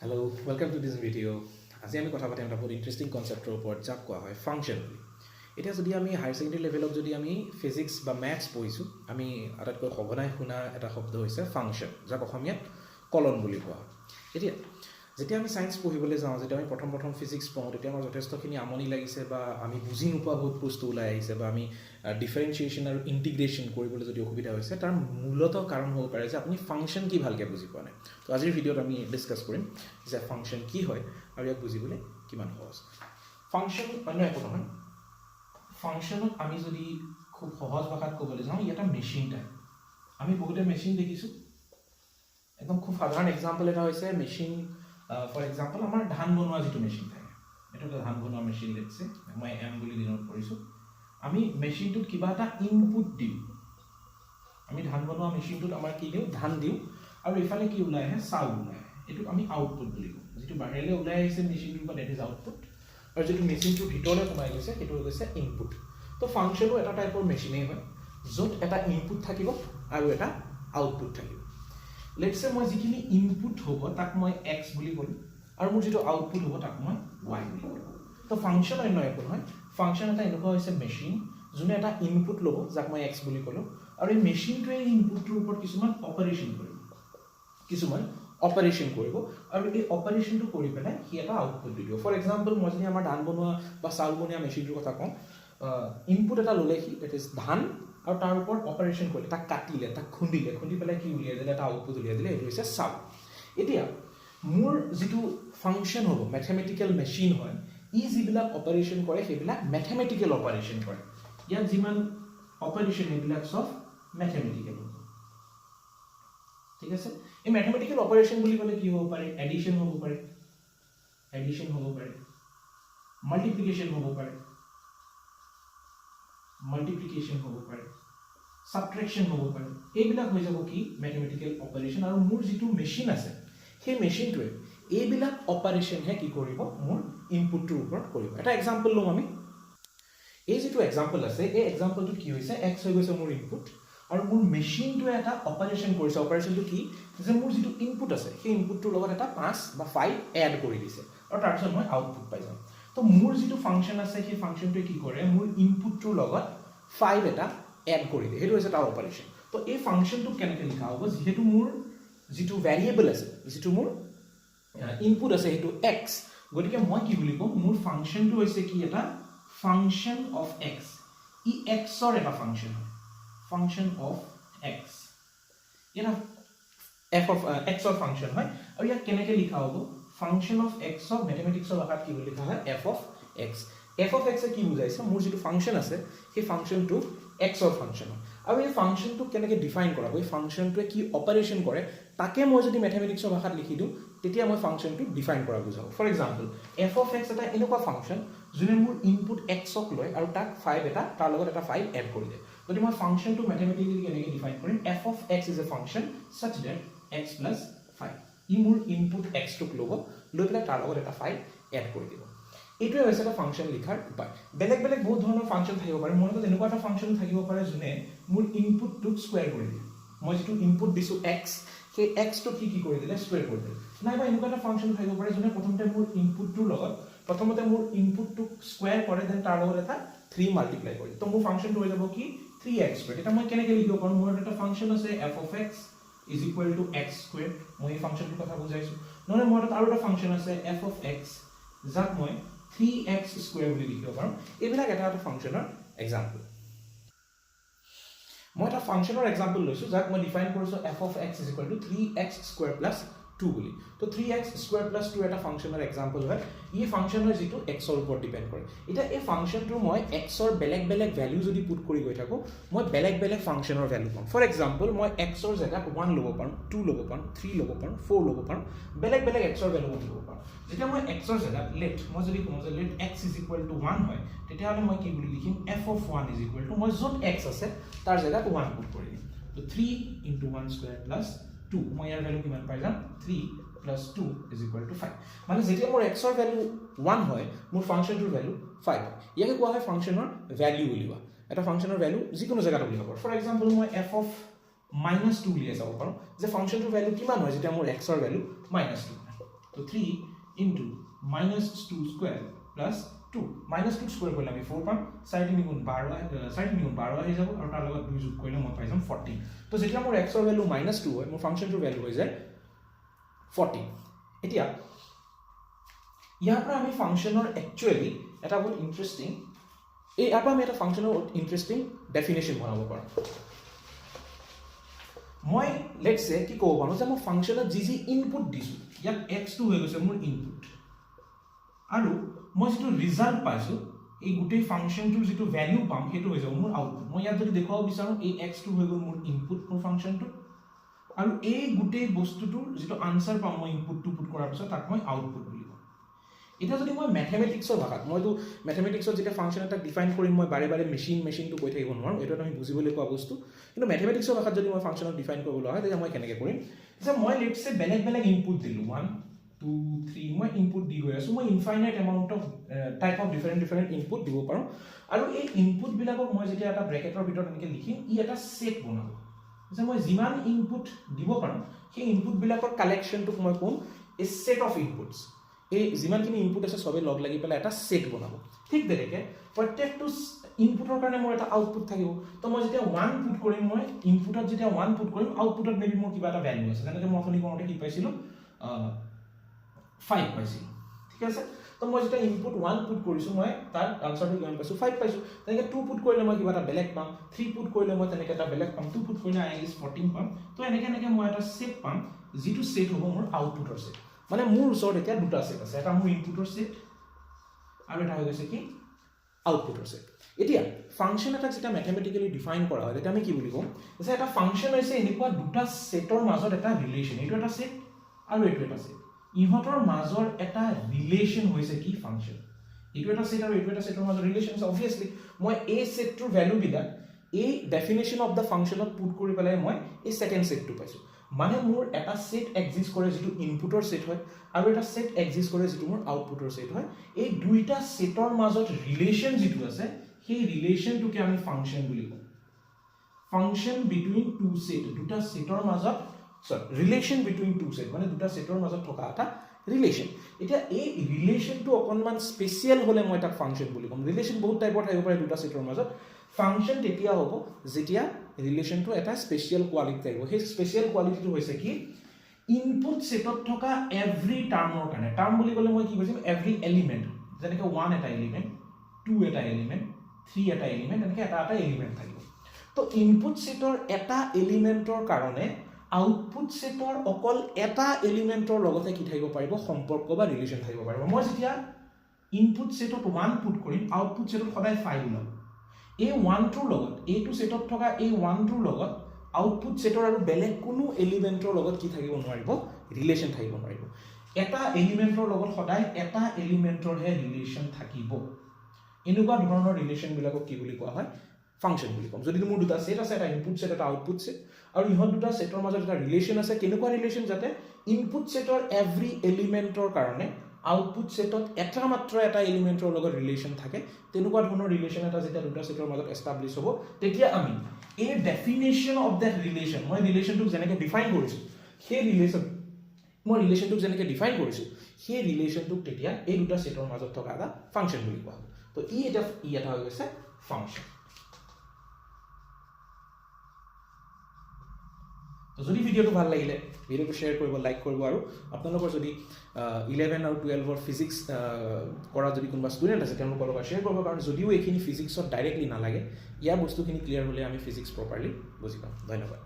Hello, welcome to this video. আজি আমি কথা পাতিম এটা বহুত ইণ্টাৰেষ্টিং কনচেপ্টৰ ওপৰত যাক কোৱা হয় ফাংচন বুলি। এতিয়া যদি আমি হায়াৰ ছেকেণ্ডেৰী লেভেলত যদি আমি ফিজিক্স বা মেথছ পঢ়িছোঁ, আমি আটাইতকৈ সঘনাই শুনা এটা শব্দ হৈছে ফাংচন, যাক অসমীয়াত কলন বুলি কোৱা হয়। এতিয়া যেতিয়া আমি ছায়েন্স পঢ়িবলৈ যাওঁ, যেতিয়া আমি প্ৰথম ফিজিক্স পঢ়োঁ, তেতিয়া আমাৰ যথেষ্টখিনি আমনি লাগিছে বা আমি বুজি নোপোৱা বহুত বস্তু ওলাই আহিছে বা আমি ডিফাৰেঞ্চিয়েশ্যন আৰু ইণ্টিগ্ৰেশ্যন কৰিবলৈ যদি অসুবিধা হৈছে, তাৰ মূলতঃ কাৰণ হ'ব পাৰে যে আপুনি ফাংচন কি ভালকৈ বুজি পোৱা নাই। তো আজিৰ ভিডিঅ'ত আমি ডিছকাছ কৰিম যে ফাংচন কি হয় আৰু ইয়াক বুজিবলৈ কিমান সহজ। ফাংচন অন্য একো নহয়। ফাংচনত আমি যদি খুব সহজ ভাষাত ক'বলৈ যাওঁ, ই এটা মেচিন টাইপ। আমি বহুতে মেচিন দেখিছোঁ। একদম খুব সাধাৰণ এক্সাম্পল এটা হৈছে মেচিন। ফৰ এক্সাম্পল আমাৰ ধান বনোৱা যিটো মেচিন থাকে, এইটো এটা ধান বনোৱা মেচিন দেখছে, মই এম বুলি দিনত কৰিছোঁ। আমি মেচিনটোত কিবা এটা ইনপুট দিওঁ। আমি ধান বনোৱা মেচিনটোত আমাৰ কি দিওঁ? ধান দিওঁ, আৰু এইফালে কি ওলাই আহে? চাউল ওলাই আহে। এইটোক আমি আউটপুট বুলি কওঁ। যিটো বাহিৰলৈ ওলাই আহিছে মেচিনটোৰ পৰা, ডেট ইজ আউটপুট, আৰু যিটো মেচিনটোৰ ভিতৰলৈ সোমাই গৈছে সেইটো হৈছে ইনপুট। তো ফাংচনো এটা টাইপৰ মেচিনেই হয়, য'ত এটা ইনপুট থাকিব আৰু এটা আউটপুট থাকিব। লেটছ চে মই যিখিনি ইনপুট হ'ব তাক মই এক্স বুলি ক'লোঁ, আৰু মোৰ যিটো আউটপুট হ'ব তাক মই ৱাই বুলি ক'লোঁ। তো ফাংচন অন্য একো নহয়। ফাংচন এটা এনেকুৱা হৈছে মেচিন, যোনে এটা ইনপুট ল'ব, যাক মই এক্স বুলি ক'লোঁ, আৰু এই মেচিনটোৱে এই ইনপুটটোৰ ওপৰত কিছুমান অপাৰেশ্যন কৰিব, আৰু এই অপাৰেশ্যনটো কৰি পেলাই সি এটা আউটপুট দি দিব। ফৰ এক্সাম্পল, মই যদি আমাৰ ধান বনোৱা বা চাউল বনোৱা মেচিনটোৰ কথা কওঁ, ইনপুট এটা ল'লে সি, ডেট ইজ ধান, আৰু তাৰ ওপৰত অপাৰেশ্যন কৰিলে, তাক কাটিলে, তাক খুন্দি পেলাই কি উলিয়াই দিলে? এটা আউটপুট উলিয়াই দিলে, এইটো হৈছে চাউল। এতিয়া মোৰ যিটো ফাংচন হ'ব, মেথমেটিকেল মেচিন হয়, ই যিবিলাক অপাৰেশ্যন কৰে সেইবিলাক মেথমেটিকেল অপাৰেশ্যন কৰে। ইয়াত যিমান অপাৰেশ্যন এইবিলাক চব মেথমেটিকেল হ'ব। ঠিক আছে? এই মেথমেটিকেল অপাৰেশ্যন বুলি ক'লে কি হ'ব পাৰে? এডিশ্যন হ'ব পাৰে, মাল্টিপ্লিকেশ্যন হ'ব পাৰে, ছাবট্ৰেকশ্যন হ'ব পাৰে। এইবিলাক হৈ যাব কি? Mathematical operation. আৰু মোৰ যিটো মেচিন আছে, সেই মেচিনটোৱে এইবিলাক অপাৰেশ্যনহে কি কৰিব? মোৰ ইনপুটটোৰ ওপৰত কৰিব। এটা এক্সাম্পল লওঁ আমি। এই যিটো এক্সাম্পল আছে, এই এক্সাম্পলটোত কি হৈছে? এক্স হৈ গৈছে মোৰ ইনপুট, আৰু মোৰ মেচিনটোৱে এটা অপাৰেশ্যন কৰিছে। অপাৰেশ্যনটো কি? যে মোৰ যিটো ইনপুট আছে, সেই ইনপুটটোৰ লগত এটা 5 বা 5 এড কৰি দিছে, আৰু তাৰপিছত মই আউটপুট পাই যাম। তো মোৰ যিটো ফাংচন আছে, সেই ফাংচনটোৱে কি কৰে? মোৰ ইনপুটটোৰ লগত 5 এটা এড কৰি দিয়ে। সেইটো হৈছে তাৰ অপাৰেশ্যন। তো এই ফাংচনটোক কেনেকৈ লিখা হ'ব? যিহেতু মোৰ যিটো ভেৰিয়েবল আছে, যিটো মোৰ ইনপুট আছে, সেইটো এক্স, গতিকে মই কি বুলি কওঁ? মোৰ ফাংচনটো হৈছে কি? এটা ফাংচন অফ এক্স। ই এক্সৰ এটা ফাংচন হয়, ফাংচন অফ এক্স। এটা এফ অফ এক্সৰ ফাংচন হয়, আৰু ইয়াক কেনেকৈ লিখা হ'ব? ফাংচন অফ এক্সক মেথমেটিক্সৰ ভাষাত কি বুলি লিখা হয়? F of x. F of এক্সে কি বুজাইছে? মোৰ যিটো ফাংচন আছে, সেই ফাংচনটো এক্সৰ ফাংচন হয়, আৰু এই ফাংচনটোক কেনেকৈ ডিফাইন কৰা হ'ব? এই ফাংচনটোৱে কি অপাৰেশ্যন কৰে, তাকে মই যদি মেথমেটিক্সৰ ভাষাত লিখি দিওঁ, তেতিয়া মই ফাংচনটোক ডিফাইন কৰা বুজাওঁ। For example, f of x এটা এনেকুৱা ফাংচন, যোনে মোৰ ইনপুট এক্সক লয় আৰু তাক 5 এটা, তাৰ লগত এটা 5 এড কৰি দিয়ে। যদি মই ফাংচনটো মেথমেটিকেলি কেনেকৈ ডিফাইন কৰিম? F of x is a function such that x plus 5, ই মোৰ ইনপুট এক্সটোক ল'ব, লৈ পেলাই তাৰ লগত এটা 5 এড কৰি দিব। এইটোৱে হৈছে এটা ফাংচন লিখাৰ উপায়। বেলেগ বহুত ধৰণৰ ফাংচন থাকিব পাৰে। মোৰ লগত এনেকুৱা এটা ফাংচন থাকিব পাৰে, যোনে মোৰ ইনপুটটোক স্কুৱেৰ কৰি দিয়ে। মই যিটো ইনপুট দিছোঁ এক্স, সেই এক্সটোক কি কৰি দিলে? স্কুৱেৰ কৰি দিলে। নাইবা এনেকুৱা এটা ফাংচন থাকিব পাৰে, যোনে প্ৰথমতে মোৰ ইনপুটটোক স্কুৱেৰ কৰে, দেন তাৰ লগত এটা 3 মাল্টিপ্লাই কৰে। তো মোৰ ফাংচনটো হৈ যাব কি? 3x square. এতিয়া মই কেনেকৈ লিখিব পাৰোঁ? মোৰ এটা ফাংচন আছে F of x is equal two x square. মই এই ফাংচনটোৰ কথা বুজাইছোঁ। নহ'লে মোৰ তাত আৰু এটা ফাংচন আছে এফ অফ এক্স, যাক মই 3x স্কুৱেৰ বুলি লিখিব পাৰোঁ। এইবিলাক এটা ফাংচনৰ এক্সাম্পল। মই এটা ফাংচনৰ এক্সাম্পল লৈছোঁ, যাক মই ডিফাইন কৰিছোঁ F of x is equal two 3x square plus 2 বুলি। তো 3x স্কুৱেৰ প্লাছ 2 এটা ফাংচনৰ এক্সাম্পল হয়। ই ফাংচন হয় যিটো এক্সৰ ওপৰত ডিপেণ্ড কৰে। এতিয়া এই ফাংচনটোৰ মই এক্সৰ বেলেগ ভেলু যদি পুট কৰি গৈ থাকোঁ, মই বেলেগ ফাংচনৰ ভেলু পাম। ফৰ এক্সাম্পল, মই এক্সৰ জেগাত 1 ল'ব পাৰোঁ, 2 ল'ব পাৰোঁ, 3 ল'ব পাৰোঁ, 4 ল'ব পাৰোঁ, বেলেগ এক্সৰ ভেলু মই ল'ব পাৰোঁ। যেতিয়া মই এক্সৰ জেগাত মই যদি কওঁ যে let x is equal to 1 হয়, তেতিয়াহ'লে মই কি বুলি লিখিম? F of 1 is equal to, মই য'ত এক্স আছে তাৰ জেগাত 1 পুট কৰি দিম। তো 3 × 1 স্কুৱেৰ প্লাছ 2, মই ইয়াৰ ভেলু কিমান পাই যাম? 3 plus 2 is equal to 5. মানে যেতিয়া মোৰ এক্সৰ ভেলু 1 হয়, মোৰ ফাংচনটোৰ ভেলু 5 হয়। ইয়াকে কোৱা হয় ফাংচনৰ ভেলু উলিওৱা। এটা ফাংচনৰ ভেলু যিকোনো জেগাত উলিয়াব পাৰোঁ। ফৰ এক্সাম্পল, মই এফ অফ -2 উলিয়াই যাব পাৰোঁ যে ফাংচনটোৰ ভেলু কিমান হয় যেতিয়া মোৰ এক্সৰ ভেলু -2 হয়। তো 3 ইনটু -2 স্কয়াৰ প্লাস 2 -2 স্কয়াৰ কৰিলে আমি 4 পাম 4 3 গুণ 12 4 3 গুণ 12 হৈ যাব আৰু তাৰ লগত 2 যোগ কৰিলে মই পাই যাম 14 তো যেতিয়া মোৰ x ৰ ভ্যালু -2 হয় মোৰ ফাংচনটোৰ ভ্যালু হৈ যায় 14 এতিয়া ইয়াৰ পৰা আমি ফাংচনৰ একচুয়ালি এটা বহুত ইন্টাৰেষ্টিং এই ইয়াৰ পৰা আমি এটা ফাংচনৰ ইন্টাৰেষ্টিং ডেফিনেশ্যন বনাব পাৰোঁ মই লেটস সে কি ক'ব পাৰোঁ যে মই ফাংচনত যি ইনপুট দিছোঁ ইয়াত x2 হৈ গৈছে মোৰ ইনপুট আৰু মই যেটো ৰিজাল্ট পাইছো এই গুটেই ফাংচনটোৰ যেটো ভ্যালু পাম হেতু হৈ যাব মোৰ আউটপুট মই ইয়াত যদি দেখাব বিচাৰো এই x2 হৈ গ'ল মোৰ ইনপুট মোৰ ফাংচনটো আৰু এই গুটেই বস্তুটোৰ যেটো আনসাৰ পাম মই ইনপুটটো পুট কৰাৰ পিছত তাক মই আউটপুট বুলি কম এটা যদি মই ম্যাথমেটিক্সৰ ভাষাত মইতো ম্যাথমেটিক্সত যেতিয়া ফাংচন এটা ডিফাইন কৰিম মই বাৰে বাৰে মেচিনটো কৈ থাকিব নোৱাৰো এটা আমি বুজিবলৈ কোৱা বস্তু কিন্তু ম্যাথমেটিক্সৰ ভাষাত যদি মই ফাংচনক ডিফাইন কৰিবলৈ হয় তেতিয়া মই কেনেকৈ কৰিম যে মই লেটস সে বেলেগ ইনপুট দিলো 1 2 3 মই ইনপুট দি গৈ আছো মই infinite amount of type of different input দিব পাৰো আৰু এই ইনপুট বিলাকক মই যেতিয়া এটা ব্ৰেকেটৰ ভিতৰত এনেকৈ লিখিম ই এটা সেট বনাব যে মই যিমান ইনপুট দিব পাৰো সেই ইনপুট বিলাকৰ কালেকশনটোক মই কম এ সেট অফ ইনপুটস এই যিমানখিনি ইনপুট আছে সবে লগ লাগি পেলাই এটা সেট বনাব ঠিক তেনেকৈ প্ৰত্যেকটো ইনপুটৰ কাৰণে মোৰ এটা আউটপুট থাকিব তো মই যেতিয়া 1 পুট কৰিম মই ইনপুটত যেতিয়া 1 পুট কৰিম আউটপুটত মেবি মোৰ কিবা এটা ভ্যালু আছে যেনেকৈ মই অথনি কোনতে কি পাইছিলো 5 পাইছিলো ঠিক আছে তো মই যেতিয়া ইনপুট 1 পুট কৰিছো মই তাৰ আনসাৰটো কিমান পাইছো 5 পাইছো তেনেকৈ 2 পুট কৰিলে মই কিবা এটা বেলেগ পাম 3 পুট কৰিলে মই তেনেকৈ এটা বেলেগ পাম 2 পুট কৰিলে আই ইজ 14 পাম তো এনেকৈ মই এটা সেট পাম যিটো সেট হ'ব মোৰ আউটপুটৰ সেট মানে মোৰ ওচৰত এতিয়া দুটা সেট আছে এটা মোৰ ইনপুটৰ সেট আৰু এটা হৈ গৈছে কি আউটপুটৰ সেট এতিয়া ফাংচন এটা যেটা ম্যাথমেটিক্যালি ডিফাইন কৰা হয় তেতিয়া আমি কি বুলি কম যে এটা ফাংচন হৈছে এনেকুৱা দুটা সেটৰ মাজত এটা ৰিলেচন এইটো এটা সেট আৰু এইটো এটা সেট ইহঁতৰ মাজৰ এটা ৰিলেচন হৈছে কি ফাংচন এইটো এটা সেট আৰু এইটো এটা সেটৰ মাজৰ ৰিলেচন আছে অবভিয়াসলি মই এই সেটটোৰ ভ্যালু বিলাক এই ডেফিনেশন অফ দা ফাংচনত পুট কৰি পেলাই মই এই সেকেন্ড সেটটো পাইছো মানে মোৰ এটা সেট এক্সিষ্ট কৰে যেটো ইনপুটৰ সেট হয় আৰু এটা সেট এক্সিষ্ট কৰে যেটো মোৰ আউটপুটৰ সেট হয় এই দুইটা সেটৰ মাজত ৰিলেচন যেটো আছে সেই ৰিলেচনটোকে আমি ফাংচন বুলি কওঁ ফাংচন বিটুইন টু সেট দুটা সেটৰ মাজত ৰিলেচন বিটুইন টু সেট মানে দুটা সেটৰ মাজত থকা এটা ৰিলেচন এতিয়া এই ৰিলেচনটো অকনমান স্পেশাল হলে মই তাক ফাংচন বুলি কম ৰিলেচন বহুত টাইপৰ থাকিব পাৰে দুটা সেটৰ মাজত ফাংচন তেতিয়া হ'ব যেতিয়া ৰিলেচনটো এটা স্পেশাল কোৱালিটি থাকিব সেই স্পেশাল কোৱালিটিটো হৈছে কি ইনপুট সেটত থকা এভৰি টাৰ্মৰ কাৰণে টাৰ্ম বুলি ক'লে মই কি কৈছিম এভৰি এলিমেন্ট যেনেকৈ 1 এটা এলিমেন্ট 2 এটা এলিমেন্ট 3 এটা এলিমেন্ট এনেকৈ এটা এলিমেন্ট থাকিব তো ইনপুট সেটৰ এটা এলিমেন্টৰ কাৰণে আউটপুট সেটৰ অকল এটা এলিমেন্টৰ লগতে কি থাকিব পাৰিব সম্পৰ্ক বা ৰিলেচন থাকিব পাৰিব মই যেতিয়া ইনপুট সেটত 1 পুট কৰিম আউটপুট সেটত সদায় 5 ওলাব এই 1 টোৰ লগত এইটো সেটত থকা এই 1 টোৰ লগত আউটপুট সেটৰ আৰু বেলেগ কোনো এলিমেন্টৰ লগত কি থাকিব নোৱাৰিব ৰিলেচন থাকিব নোৱাৰিব এটা এলিমেন্টৰ লগত সদায় এটা এলিমেন্টৰ হে ৰিলেচন থাকিব এনেকুৱা ধৰণৰ ৰিলেচন বিলাকক কি বুলি কোৱা হয় ফাংচন বুলি কম যদি মোৰ দুটা সেট আছে এটা ইনপুট সেট এটা আউটপুট সেট আৰু ইহঁত দুটা সেটৰ মাজত এটা ৰিলেচন আছে কেনেকুৱা ৰিলেচন যাতে ইনপুট সেটৰ এভৰি এলিমেন্টৰ কাৰণে আউটপুট সেটত এটা মাত্ৰ এটা এলিমেন্টৰ লগত ৰিলেচন থাকে তেনেকুৱা ধৰণৰ ৰিলেচন এটা যেতিয়া দুটা সেটৰ মাজত এস্টাবলিশ হ'ব তেতিয়া আমি এই ডেফিনেশন অফ দ্যাট ৰিলেচন মই ৰিলেচনটোক যেনেকৈ ডিফাইন কৰিছো সেই ৰিলেচনটোক যেনেকৈ ডিফাইন কৰিছো সেই ৰিলেচনটোক তেতিয়া এই দুটা সেটৰ মাজত থকা এটা ফাংচন বুলি কোৱা হয় তো ই এটা হৈ গৈছে ফাংচন তো যদি ভিডিওটো ভাল লাগিলে ভিডিওটো শেয়াৰ কৰিব লাইক কৰিব আৰু আপোনালোকৰ যদি 11 আৰু 12 ৰ ফিজিক্স কৰা যদি কোনোবা ষ্টুডেন্ট আছে তেওঁলোকৰ লগত শেয়াৰ কৰিব কাৰণ যদিও এইখিনি ফিজিক্সত ডাইৰেক্টলি নালাগে ইয়াৰ বস্তুখিনি ক্লিয়াৰ হ'লে আমি ফিজিক্স প্ৰপাৰলি বুজি পাম ধন্যবাদ